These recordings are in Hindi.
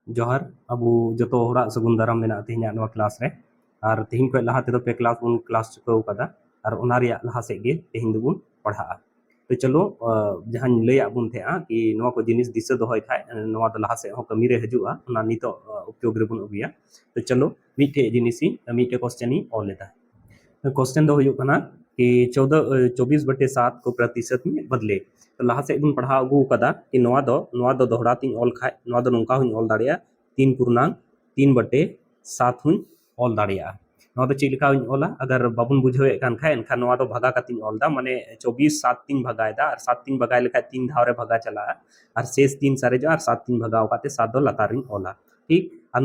जोहार अबू जो हरा सगुन दाराम मेना तेहना नवा क्लास रे और तेहन को लहा तेदो पे क्लास बन क्लास चुकाव कदा और ओना रिया लहा से गे तेहन दुबुन पढ़ा। तो चलो जहां लैया बुन थे कि नवा को जिनिस दिशा दोहय खाय नवा दो लहा से हो कमी रे हजुआ ओना नितो उपयोग रे बुन उबिया। तो चलो मीठे जिनिसी मीठे क्वेश्चन ही ऑल लेता क्वेश्चन दो हुई कना कि 24/7 को प्रतिशत में बदले। तो लहा से बन पढ़ा अगू कदा कि दोहरा तीन ऑल खाय नोंका हुई ऑल दाड़िया 3.3/7 हुई ऑल दाड़िया चेका हुई ऑला अगर बाबन बुझे खाए एनखान भागा कती ऑलदा माने 24 7 3 भगाएदा और 7 3 भगाए लेखा 3 धाव रे भगा चला और शेष 3 सारेजा और 7 3 भगाव काते 7 दो लातार ऑला ठीक और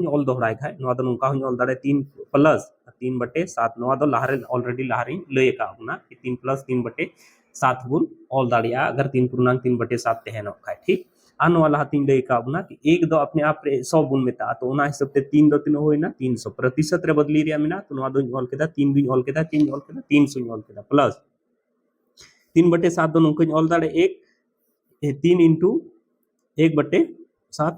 ऑल दोहराए खाए नोंका हुई ऑल दाड़े 3 प्लस 3/7 लहारे ऑलरेडी लहारे लय का 3+3/7 बुन ऑल दाड़िया अगर 3.3/7 तहन खाए ठीक आन वाला तीन लय का बुना कि एक दो अपने आप रे 100 बुन मेता तो ओना हिसाब ते 3 दो 3 होइना 300 प्रतिशत रे बदली रिया मेना तो नोआ दो ऑल केदा 3 दुई ऑल केदा 3 ऑल केदा 300 ऑल केदा प्लस 3/7 दो नुको ऑल दाड़े 1 3 इंटू 1/7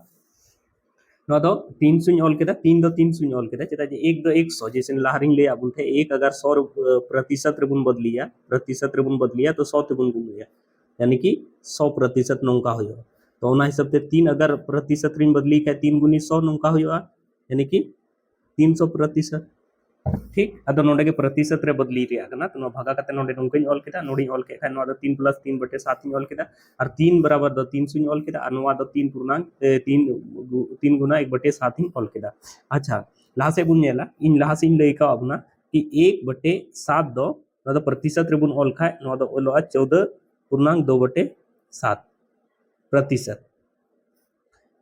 नोआ दो 300 ऑल केदा 3 दो 300 ऑल केदा चेता जे 1 दो 100 जैसे लहारिंग ले आबुन थे एक अगर 100 प्रतिशत रे बुन बदलिया तो 100 ते बुन गुलिया यानी कि 100% नोंका होयो तो ओना हिसाब ते 3 अगर प्रतिशत रिंग बदली का 3 गुनी 100 नोंका होयो यानी कि 300% ठीक अदो नोंडे के प्रतिशत रे बदली रिया कना तो भागा कते नोंडे नोंकनी ऑल केदा नोडी ऑल के खान नोडा 3+3/7 ऑल केदा और 3 बराबर दो 300 ऑल केदा और नोडा 3 गुना 1/7 ऑल केदा। अच्छा लहा से बुन नेला इन लहा से इन लय का अबना कि 1/7 दो नोडा प्रतिशत रे बुन ऑल खाय नोडा ओलोआ 14.2/7 प्रतिशत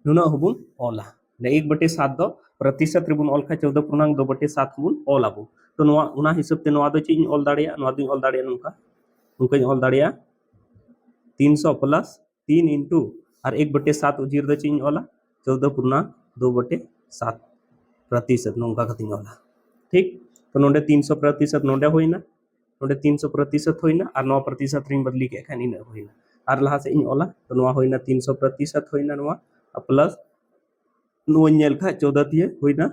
नुना हबुन ऑला 1/7 दो प्रतिशत रे बुन ऑल खाय 14.2/7 बुन ऑल आबो तो नोआ उना हिसाब ते नोआ दो चिन ऑल दाड़िया नोआ दो ऑल दाड़िया नुका नुका ऑल दाड़िया 300 प्लस 3 इंटू और 1/7 उजीर दो चिन ऑला 14.2/7 प्रतिशत नोंका कतिन ऑला ठीक तो नोंडे 300% नोंडे होइना नोंडे 300% होइना और 9% रिंग बदली के खान इन होइना और लहा से इन ऑला तो नोआ होइना 300% होइना नोआ प्लस नोआ नेल खा 14 तिये होइना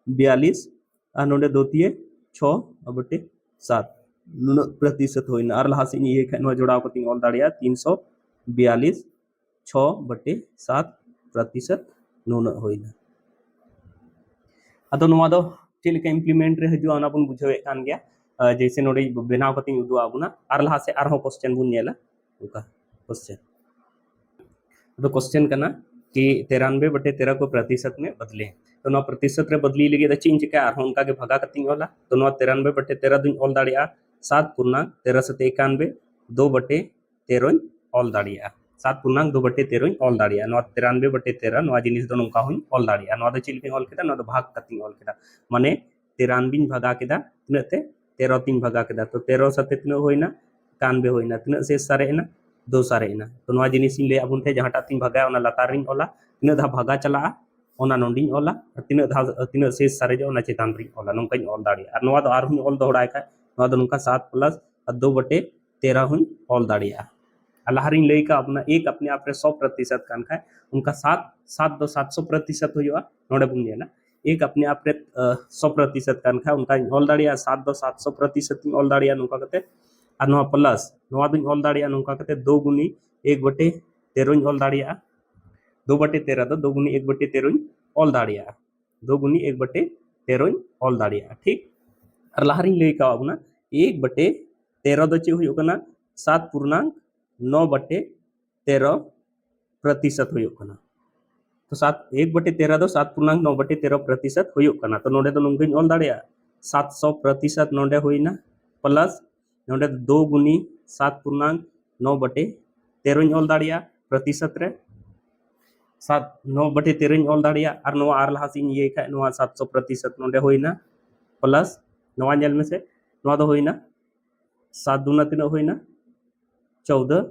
42 और नोंडे 2 तिये 6/7 नुना प्रतिशत होइना और लहा से इन ये खान नोआ जोड़ाव कतिन ऑल दाड़िया 342 6/7 प्रतिशत नुना होइना अदो नोआ दो चेलिका इम्प्लीमेंट रे हजुआ ओना बुन बुझावे कान गया जैसे नोडे बनाव कतिन उदुआ बुना और लहा से आरो क्वेश्चन बुन नेला उका क्वेश्चन तो क्वेश्चन करना कि 93/13 को प्रतिशत में बदले तो नोआ प्रतिशत रे बदली लगे द चिन चिका और उनका के भगा कतिन होला तो नोआ 93/13 दुन ऑल दाड़िया 7.1391 2/13 ऑल दाड़िया 7.2/13 ऑल दाड़िया नोआ 93/13 नोआ जिनिस दो नोंका हुई ऑल दाड़िया नोआ दो चिलके ऑल केदा नोआ दो भाग कतिन ऑल केदा माने 93 भगा केदा तिना ते 13 3 भगा केदा तो 13 साथे तिना होइना 91 होइना तिना से सारेना 2 सारेना तो नोआ जिनिस ले आबुन थे जहाटा तीन भगा ओना लातार रिंग ऑला तिना धा भगा चला ओना नोंडी ऑला तिना धा तिना शेष सारेजा ओना चेतान रिंग ऑला नोंका ऑल दाड़िया और नोआ दो आर हुई ऑल दोहराय का नोआ दो नोंका 7 प्लस 2/13 हुई ऑल दाड़िया लहारिंग लय का अपना एक अपने आप रे 100% कान खाए उनका 7 दो 700% हुआ नोडे बुन नेला एक अपने आप रे 100% कान खाए उनका ऑल दाड़िया 7 दो 700% ऑल दाड़िया नुका कते और नोआ प्लस नोआ दुन ऑल दाड़िया नुका कते 2 गुनी 1/13 ऑल दाड़िया 2/13 दो 2 गुनी 1/13 ऑल दाड़िया 2 गुनी 1/13 ऑल दाड़िया ठीक और लहारिंग लय का अपना 1/13 दो चे हुई कना 7.9/13 हुई कना तो 1/13 दो 7.9/13 हुई कना तो नोडे दो नुंगइन ऑल दाड़िया 700% नोडे हुईना प्लस नोडे 2 गुनी 7.9/13 ऑल दाड़िया प्रतिशत रे 9/13 ऑल दाड़िया और नोआ आर लहा सिन ये खाय नोआ 700% नोडे हुईना प्लस नोआ नेल में से नोआ दो हुईना 7 दूना तीना हुईना 14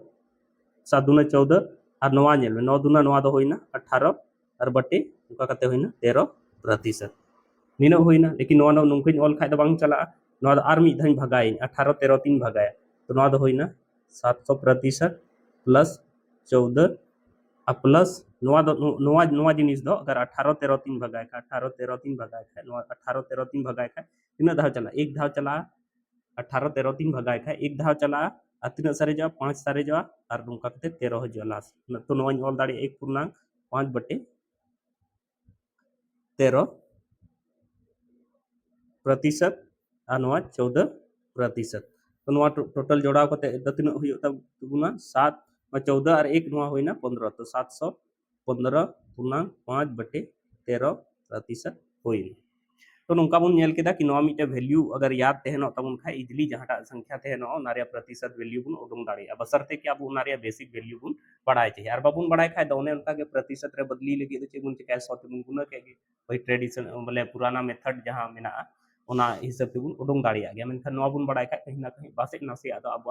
7 दूना 14 और नोआ नेल में 9 दूना नोआ दो हुईना 18 और बटे उनका कते हुईना 13% निना हुईना लेकिन नोआ दो नुंकइन ऑल खाय दो बांग चला नोआ दो आर मी धाई भगाई 18 13 3 भगाया तो नोआ दो हुईना 700% प्लस 14 प्लस नोवा जिनिस दो अगर 18 13 3 भगाए खा 18 13 3 भगाए खा 18 13 3 भगाए खा तीना धाव चला एक धाव चला 18 13 3 भगाए खा एक धाव चला और तीना सारेजा 5 सारेजा और नोंका कते 13 हजो लास्ट तो नोवानी ऑल दाड़ी 1.5 बटे 13 प्रतिशत और 14%। तो नोवा टोटल जोड़ाव कते तीना हुयो तबुना 7 14 और 1 नोवा होइना 15 तो 715.5 बटे 13% होइना। तो नोंका बन नेल केदा कि नोवा मिटे वैल्यू अगर याद तहनो तबन खा इजिली जहाटा संख्या तहनो नारिया प्रतिशत वैल्यू बुन उडुंग दाड़िया बसरते कि अब नारिया बेसिक वैल्यू बुन पढ़ाई चाहिए और बाबुन पढ़ाई खाय दौने उनका के प्रतिशत रे बदली लगी तो चेबुन चिकाय सौते बुन गुना के वही ट्रेडिशन मतलब पुराना मेथड जहां मेना ओना हिसाब ते बुन उडुंग दाड़िया गया मेनखान नोवा बुन पढ़ाई खाय कहीं ना कहीं बासे नासे आदो अब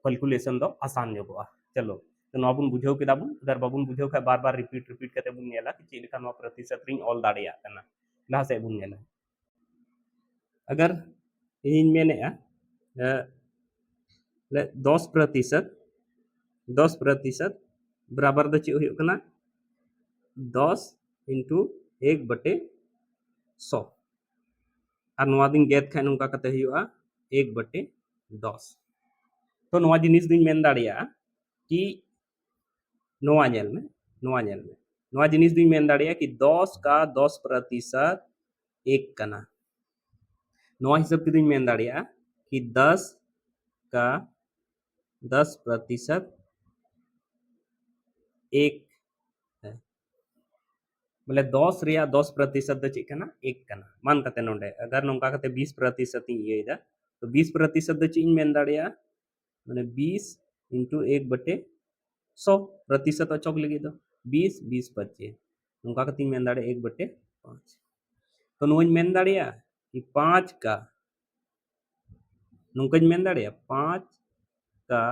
कैलकुलेशन दो आसान जोगोआ। चलो तो नोवा बुन बुझाव केदा बुन अगर बाबुन बुझाव खाय बार बार रिपीट करते बुन नेला कि चेलेका नोवा प्रतिशत रिंग ऑल दाड़िया कना लहा से बुन नेला अगर इन मेने 10% बराबर दो चेक हुई 10 इंटू 1 बटे 100 और नोवा दिन गेट खाय नोंका कते हुआ 1 बटे 10 तो नोवा जिनिस दिन मेन दाड़िया कि नोवा नेल में नोवा जिनिस दिन मेन दाड़िया कि 10 का 10% 1 कना नोवा हिसाब के दिन मेन दाड़िया कि 10 का 10% 1 है बोले 10 रिया 10% दो चेक कना 1 कना मान कते नोंडे अगर नोंका कते 20% ये दा तो 20% दो चेक मेन दाड़िया माने 20 इंटू 1 बटे 100% अचोक लगी दो 20 20 25 नोंका कते मेन दाड़िया 1 बटे 5 तो नोन मेन दाड़िया कि 5 का नोंका मेन दाड़िया 5 का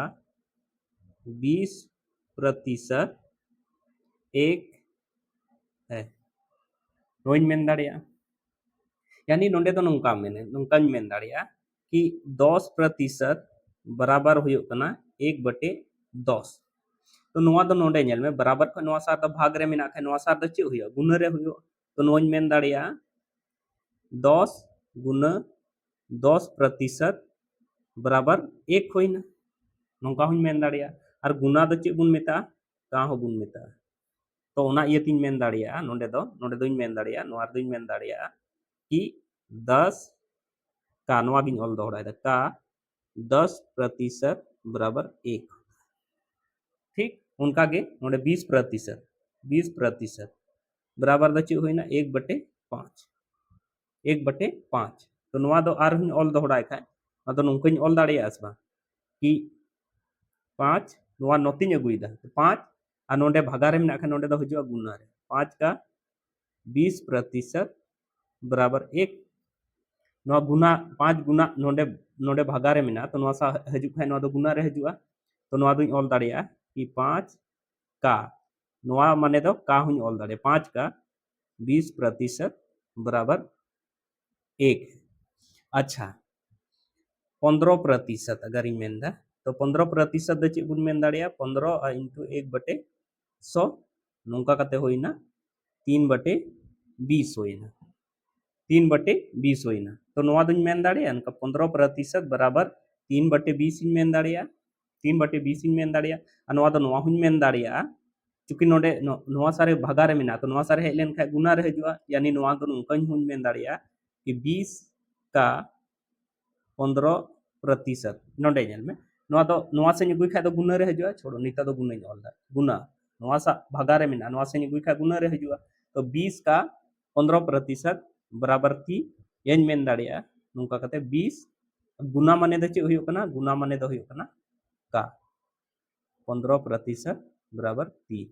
20% 1 है नोन मेन दाड़िया यानी नोंडे तो नोंका मेने नोंका मेन दाड़िया कि 10% बराबर हुयो कना 1 बटे 10 तो नोवा दो नोंडे नेल में बराबर को नोवा सार दो भाग रे मेना खाय नोवा सार दो चे हुयो गुना रे हुयो तो नोन मेन दाड़िया 10 गुना 10% बराबर 1 होइना नोंका हुन मेन दाड़िया और गुना दो चे बुन मेता का हो बुन मेता तो ओना ये तीन मेन दाड़िया नोंडे दोइन मेन दाड़िया नोवा दोइन मेन दाड़िया कि 10 का नोवा गिन ऑल दोहराय दा का 10% बराबर 1 ठीक उनका के नोडे 20% बराबर द चे होइना 1 बटे 5 1 बटे 5 तो नोवा दो आर हुन ऑल दोहराय खाय अदो नोंकन ऑल दाड़िया आसबा कि 5 नोवा नोतिन अगुइदा 5 और नोंडे भागारे मेना खाय नोंडे दो हजुआ गुना रे 5 का 20% बराबर 1 नोवा गुना 5 गुना नोंडे नोंडे भागारे मेना तो नोवा सा हजु खाय नोवा दो गुना रे हजुआ तो नोवा दुई ऑल दाड़िया कि 5 का नोवा माने दो का हुई ऑल दाड़े 5 का 20% बराबर 1 अच्छा 15% अगर इन मेन दा तो 15% दो चे बुन मेन दाड़िया 15 इंटू 1 बटे 100 नोंका कते होइना 3 बटे 20 होइना 3 बटे 20 होइना तो नोवा दुन मेन दाड़िया इनका 15% बराबर 3 बटे 20 इन मेन दाड़िया 3 बटे 20 इन मेन दाड़िया और नोवा दो नोवा हुन मेन दाड़िया चूंकि नोडे नोवा सारे भागा रे मेना तो नोवा सारे हेज लेन खाय गुना रे हजुआ यानी नोवा दो नोंकाñ हुन मेन दाड़िया कि 20 का 15% नोडे नेल में नोवा दो नोवा से गुई खाय दो गुना रे हजुआ छोड़ो निता दो गुना ऑल दा गुना नोवा सा भागा रे मेना नोवा से गुई खाय गुना रे हजुआ तो 20 का 15% बराबर की यन मेन दाड़िया नोंका कते 20 गुना माने दो चे हुयो कना गुना माने दो हुयो कना का 15% बराबर 3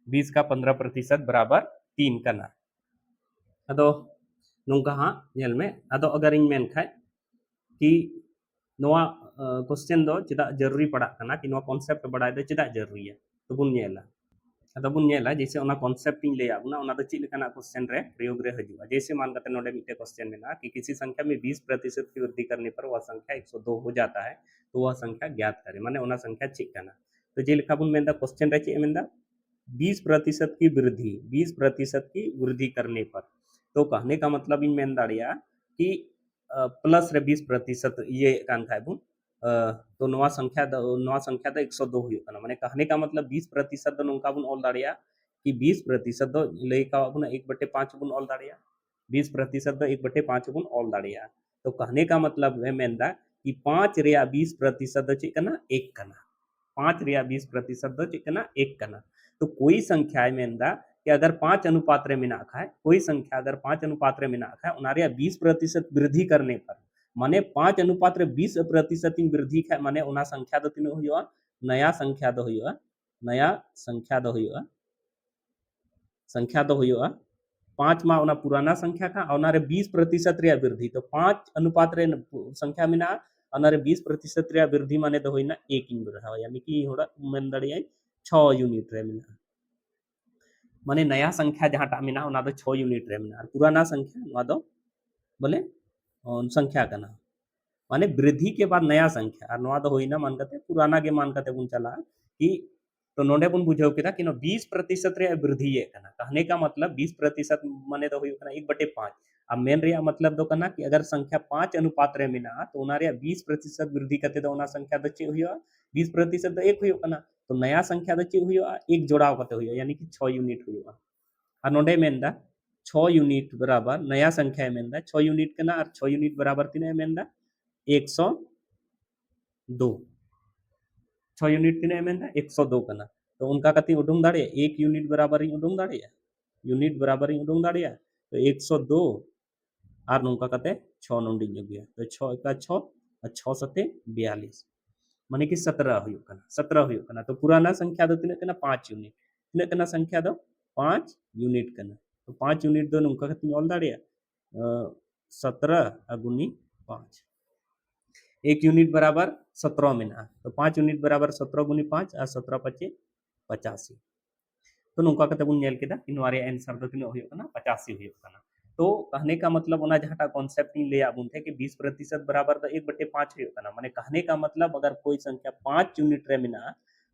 20 का 15% बराबर 3 कना अदो नोंका हाँ नेल में अदो अगर इन मेन खाय कि नोवा क्वेश्चन दो चिदा जरूरी पड़ा कना कि नोवा कॉन्सेप्ट बड़ाय दो चिदा जरूरी है तो बुन नेला अदो बुन नेला जैसे ओना कॉन्सेप्ट इन लेया बुना ओना दो ची लेकाना क्वेश्चन रे प्रयोग रे हजुआ जैसे मान करते नोडे मिटे क्वेश्चन में ना कि किसी संख्या में 20% की वृद्धि करने पर वह संख्या 102 हो जाता है तो वह संख्या ज्ञात करें माने ओना संख्या चेक करना तो जे लेखा बन मेनदा क्वेश्चन रे चे मेनदा 20% की वृद्धि, 20% की वृद्धि करने पर। तो कहने का मतलब इन मेन दाड़िया कि प्लस रे 20% ये कान खाए बुन तो नवा संख्या द 102 हुई कना माने कहने का मतलब 20% दो नोंका बुन ऑल दाड़िया कि 20% दो लई का बुन 1/5 बुन ऑल दाड़िया 20% दो 1/5 बुन ऑल दाड़िया। तो कहने का मतलब है मेनदा कि 5 रेया 20% दो चे कना 1 कना 5 रेया 20% दो चे कना 1 कना। तो कोई संख्या है मेनदा कि अगर 5 अनुपात रे मेना खाए कोई संख्या अगर 5 अनुपात रे मेना खाए उनारे 20% वृद्धि करने पर माने 5 अनुपात रे 20% इन वृद्धि खाए माने उना संख्या दो तीन हुआ नया संख्या दो हुआ नया संख्या दो हुआ 5 मा उना पुराना संख्या का उनारे 20% रे वृद्धि। तो 5 अनुपात रे संख्या मेना उनारे 20% रे वृद्धि माने दो होइना 1 इन रहा यानी कि होड़ा मन दड़िया 6 यूनिट रे मेना माने नया संख्या जहां मेना उना दो 6 यूनिट रे मेना पुराना संख्या उना दो बोले संख्या कना माने वृद्धि के बाद नया संख्या और नवा दो होइना मान कते पुराना के मान कते बुन चला कि तो नोंडे बुन बुझाव केदा कि 20% रे वृद्धि ये कना कहने का मतलब 20% माने दो होई कना 1/5 अब मेन रे मतलब दो कना कि अगर संख्या 5 अनुपात रे मेना तो उना रे 20% वृद्धि कते दो उना संख्या दो चे हुआ 20% दो 1 हुई कना तो नया संख्या दो चे हुआ 1 जोड़ाव कते हुआ यानी कि 6 यूनिट हुआ और नोंडे मेनदा 6 यूनिट बराबर नया संख्या है मेनदा 6 यूनिट कना और 6 यूनिट बराबर तीन मेनदा 102 6 यूनिट तीन मेनदा 102 कना तो उनका कति उडुंग दाड़े 1 यूनिट बराबर ही उडुंग दाड़े यूनिट बराबर ही उडुंग दाड़े तो 102 और नौका कते 6 नोंडी गया तो 6 का 6 और 6 सते 42 माने कि 17 हुई कना 17 हुई कना तो पुराना संख्या दो तीन कना 5 यूनिट तीन कना संख्या दो 5 यूनिट कना तो 5 यूनिट दो नौका कति ऑल दाड़े 17 गुनी 5 1 यूनिट बराबर 17 मेना तो 5 यूनिट बराबर 17 गुनी 5 और 17 पचे 85 तो नौका कते बुन नेल केदा कि नोरे आंसर दो तीन हुई कना 85 हुई कना। तो कहने का मतलब उना जहां कॉन्सेप्ट इन ले आबुन थे कि 20% बराबर तो 1/5 हुई कना माने कहने का मतलब अगर कोई संख्या 5 यूनिट रे मेना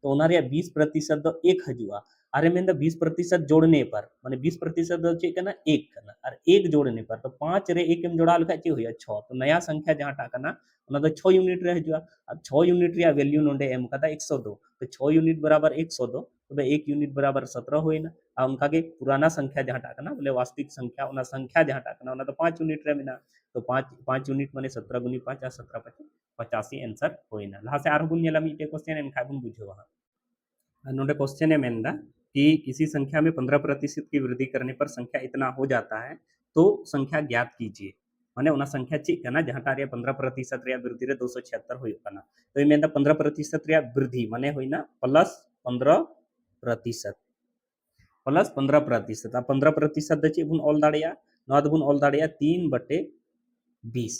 तो उनारे 20% दो 1 हजुआ अरे मेन 20% जोड़ने पर माने 20% दो चे कना 1 कना और 1 जोड़ने पर तो 5 रे 1 एम जोड़ा लखा चे हुआ 6 तो नया संख्या जहां कना उना दो 6 यूनिट रे हजुआ और 6 यूनिट रे वैल्यू नोंडे एम कदा 102 तो 6 यूनिट बराबर 102 तो 1 यूनिट बराबर 17 होइना और उनका के पुराना संख्या जहां टाकना बोले वास्तविक संख्या उना संख्या जहां टाकना उना तो 5 यूनिट रे मिना तो 5 यूनिट माने 17 गुनी 5 और 17 पचे 85 आंसर होइना लहा से आरो बुन नेला मिटे क्वेश्चन एन खाबुन बुझो वहां नोंडे क्वेश्चन है मेनदा कि किसी संख्या में 15% की वृद्धि करने पर संख्या इतना हो जाता है तो संख्या ज्ञात कीजिए माने उना संख्या ची कना जहां टारिया 15% रे वृद्धि रे 276 होई कना तो ये मेनदा 15% रे वृद्धि माने होइना प्लस 15% प्लस 15% 15% दचे बुन ऑल दाड़िया नवा बुन ऑल दाड़िया 3/20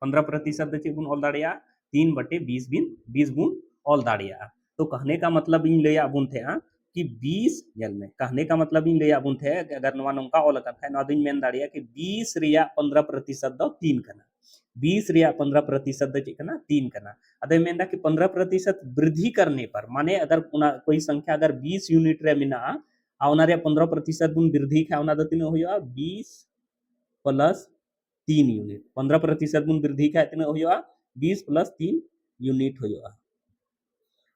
15% दचे बुन ऑल दाड़िया 3/20 बिन 20 बुन ऑल दाड़िया। तो कहने का मतलब इन ले बुन थे कि 20 जल में कहने का मतलब इन ले बुन थे अगर नवा नौका ऑल कथा नवा दिन मेन दाड़िया कि 20 रिया 15% दो 3 कना 20 रिया 15% दचे कना 3 कना अदे मेनदा कि 15% वृद्धि करने पर माने अगर कोई संख्या अगर 20 यूनिट रे मिना आवनारे 15% गुण वृद्धि खा उना दो तीन हुआ 20 प्लस 3 यूनिट 15% गुण वृद्धि खा तीन हुआ 20 प्लस 3 यूनिट हुआ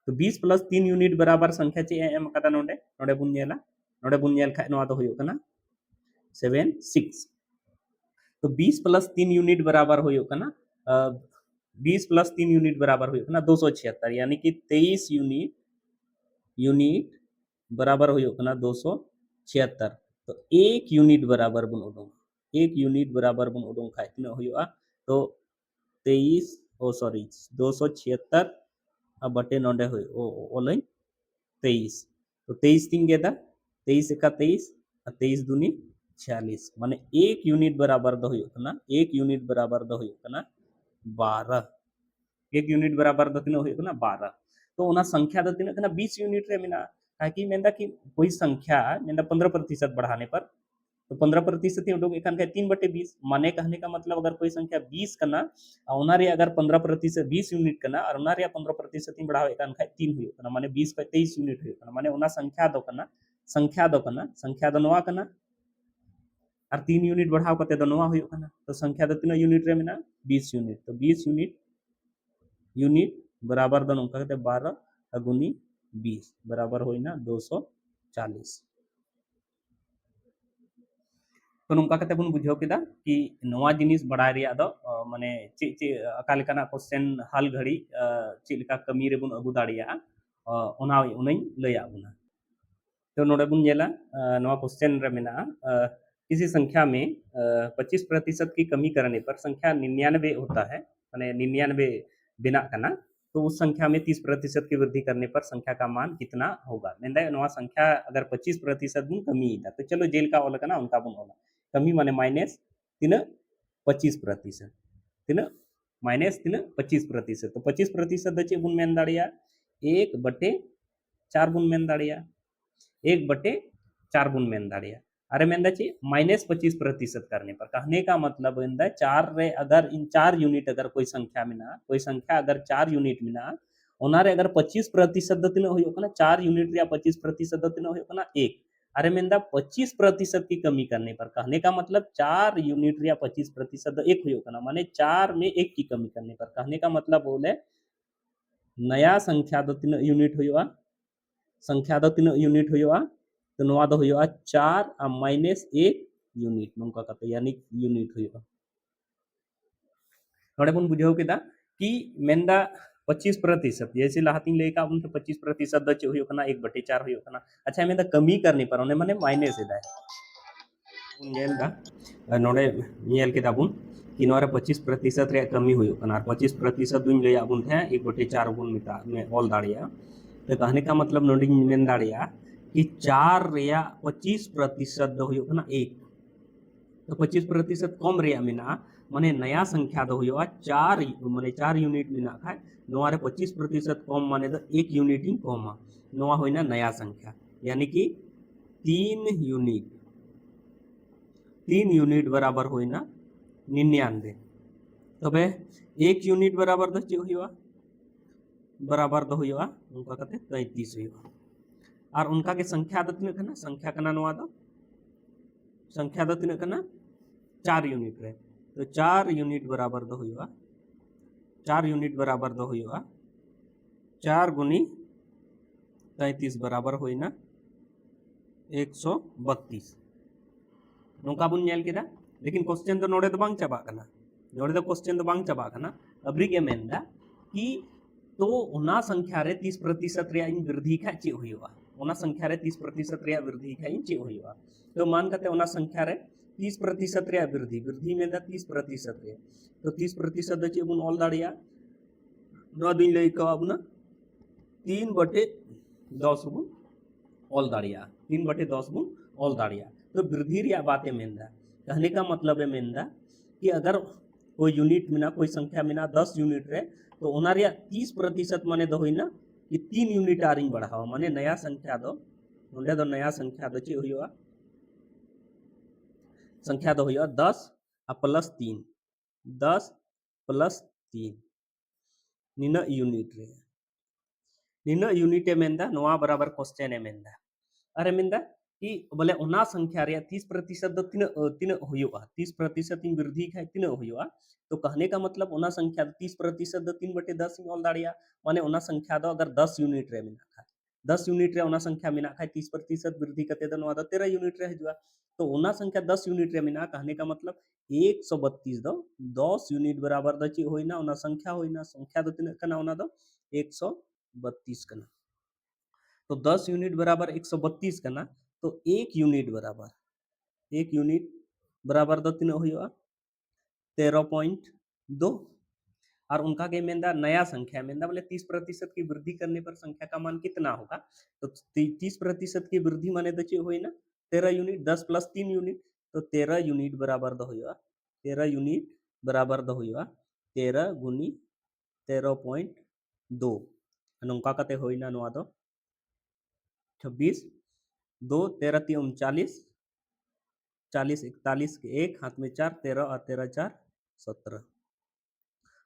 तो 20 प्लस 3 यूनिट बराबर संख्या चे एम कदा नोंडे नोंडे बुन नेला नोंडे बुन नेल खा नवा दो हुयो कना 76 तो 20 प्लस 3 यूनिट बराबर हुयो कना 20 प्लस 3 यूनिट बराबर हुयो कना 276 यानी कि 23 यूनिट बराबर हुई कना 276 तो 1 यूनिट बराबर बन उडों 1 यूनिट बराबर बन उडों खाए तीन हुआ तो 23 ओ सॉरी 276 अब बटे नोंडे हुई ओ ओलाई 23 तो 23 तीन गेदा 23 का 23 और 23 दूनी 46 माने 1 यूनिट बराबर दो हुई कना 1 यूनिट बराबर दो हुई कना 12 1 यूनिट बराबर दो तीन हुई कना 12 तो उना संख्या दो तीन कना 20 यूनिट रे मिना ताकि मेंदा कि कोई संख्या मेंदा 15% बढ़ाने पर तो 15% उडोक एकान खाय 3/20 माने कहने का मतलब अगर कोई संख्या 20 कना ओनारे अगर 15% 20 यूनिट कना और ओनारे 15% बढ़ावे एकान खाय 3 हुयो कना माने 20 खाय 23 यूनिट हुयो कना माने ओना संख्या दो नोआ कना और 3 यूनिट बढ़ाव कते दो नोआ हुयो कना तो संख्या दो तीन यूनिट रे मेना 20 यूनिट तो 20 यूनिट बराबर दो नोका कते 12 गुनी 20 बराबर होइना 240 तो नोंका कते बन बुझाव केदा कि नोआ जिनिस बड़ाय रिया दो माने चे चे अका लेकाना क्वेश्चन हल घड़ी चे लेका कमी रे बुन अगु दाड़िया ओना उनई लया बुना तो नोडे बुन जेला नोआ क्वेश्चन रे मेना किसी संख्या में 25% की कमी करने पर संख्या 99 होता है माने 99 बिना कना तो उस संख्या में 30% की वृद्धि करने पर संख्या का मान कितना होगा मेंदा नोआ संख्या अगर 25% बुन कमी दा तो चलो जेल का ओला कना उनका बुन ओला कमी माने माइनस 25% तीना माइनस 25% तो 25% द चे बुन मेन दाड़िया 1/4 बुन मेन दाड़िया 1/4 बुन मेन दाड़िया अरे मेंदा चे माइनस 25% करने पर कहने का मतलब इंदा 4 रे अगर इन 4 यूनिट अगर कोई संख्या अगर 4 यूनिट मिना ओनारे अगर 25% द तीना होयो कना 4 यूनिट या 25% द तीना होयो कना 1 अरे मेंदा 25% की कमी करने पर कहने का मतलब 4 यूनिट या 25% एक हुयो कना माने 4 में 1 की कमी करने पर कहने का मतलब बोले नया संख्या दो तीन यूनिट हुयो संख्या दो तीन यूनिट हुयो तो नोआ दो हुयो 4 माइनस 1 यूनिट नोंका कते यानी यूनिट हुयो नोडे बन बुझाव केदा कि मेंदा 25% जैसे लाहती लेका उन 25% द चे हुयो कना 1/4 हुयो कना अच्छा मेंदा कमी करने पर ओने माने माइनस एदा नेल दा नोडे नेल केदा बुन कि नोरे 25% रे कमी हुयो कना 25% दुन ले आबुन थे 1/4 बुन मिटा में ऑल दाड़िया तो कहने का मतलब नोडिंग मेन दाड़िया कि 4 रेया 25% दो हुयो कना 1 तो 25% कम रेया मिना माने नया संख्या दो हुयो 4 माने 4 यूनिट मिना खाय नोआरे 25% कम माने तो 1 यूनिट ही कम नोआ होइना नया संख्या यानी कि 3 यूनिट बराबर होइना 99 तबे 1 यूनिट बराबर दो चे हुयो बराबर दो हुयो उनका कते 33 हुयो और उनका के संख्या दो तीन कना संख्या कना नोआ दो संख्या दो तीन कना 4 यूनिट रे तो 4 यूनिट बराबर दो हुयो 4 यूनिट बराबर दो हुयो 4 गुनी 33 बराबर होइना 132 नोंका बुन नेल केदा लेकिन क्वेश्चन तो नोडे तो बांग चाबा कना नोडे तो क्वेश्चन तो बांग चाबा कना अबरी के मेंदा कि तो ओना संख्या रे 30% रे इन वृद्धि खा चे हुयो ओना संख्या रे 30% रे वृद्धि खा इन चे हुयो तो मान कते ओना संख्या रे 30% रे वृद्धि में दा 30% रे तो 30% द चे बुन ऑल दाड़िया नो दिन ले का अब ना 3/10 बुन ऑल दाड़िया 3/10 बुन ऑल दाड़िया तो वृद्धि रिया बातें मेंदा कहने का मतलब है मेंदा कि अगर कोई यूनिट मिना कोई संख्या मिना 10 यूनिट रे तो ओनारिया 30% माने दो होइना कि 3 यूनिट आरिंग बढ़ाओ माने नया संख्या दो नोंडे दो नया संख्या दो चे हुयो संख्या दो हुयो 10 प्लस 3 10 प्लस 3 निना यूनिट रे निना यूनिट मेंदा नोआ बराबर क्वेश्चन मेंदा अरे मेंदा कि बोले ओना संख्या रे 30% दो तीन तीन हुयो 30% इन वृद्धि खाय तीन हुयो तो कहने का मतलब ओना संख्या 30% दो 3/10 ऑल दाड़िया माने ओना संख्या दो अगर 10 यूनिट रे मिना खाय 10 यूनिट रे ओना संख्या मिना खाय 30% वृद्धि कते दो नोआ दो 13 यूनिट रे हजुआ तो ओना संख्या 10 यूनिट रे मिना कहने का मतलब 132 दो 10 यूनिट बराबर द ची होइना ओना संख्या दो तीन कना ओना दो 132 कना तो 10 यूनिट बराबर 132 कना तो 1 यूनिट बराबर दो तीन हुआ 13.2 और उनका के मेंदा नया संख्या मेंदा बोले 30% की वृद्धि करने पर संख्या का मान कितना होगा तो 30% की वृद्धि माने तो चे हुई ना 13 यूनिट 10 प्लस 3 यूनिट तो 13 यूनिट बराबर दो हुआ 13 यूनिट बराबर दो हुआ 13 गुनी 13.2 नौका कते हुई ना नोआ दो 26 2 13 3 39 40 41 के 1 हाथ में 4 13 और 13 4 17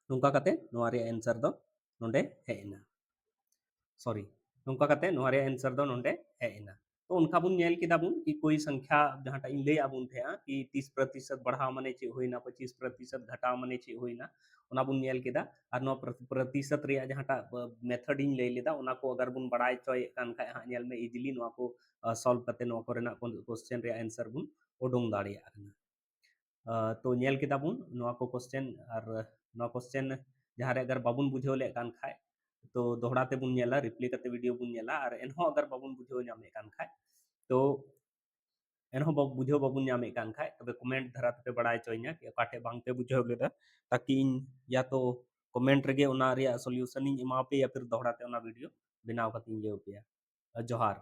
नोंका कते नोआ रे आंसर दो नोंडे हेना सॉरी नोंका कते नोआ रे आंसर दो नोंडे हेना तो उनका बुन नेल किदा बुन कि कोई संख्या जहां इन ले आबुन थे कि 30% बढ़ाव माने चे होइना 25% घटाव माने चे होइना ओना बुन नेल किदा और नो प्रतिशत रे जहां मेथड इन ले लेदा ओना को अगर बुन बढ़ाई चोय कान खा हा नेल में इजीली नो को सॉल्व करते नो को रेना क्वेश्चन रे आंसर बुन उडुंग दाड़िया तो नेल किदा बुन नो को क्वेश्चन और नो क्वेश्चन जहां रे अगर बाबुन बुझेव ले कान खाय तो दोहरा ते बुन नेला रिप्ले करते वीडियो बुन नेला और एनहो अगर बाबुन बुझेव नामे कान खाय तो एनहो बुझेव बाबुन नामे कान खाय तबे कमेंट धरा पे बड़ाय चोइना कि काटे बांग पे बुझेव लेदा ताकि या तो कमेंट रेगे ओना रे सॉल्यूशन इन एमा पे या फिर दोहरा ते ओना वीडियो बनाव कतिन जे पे जोहार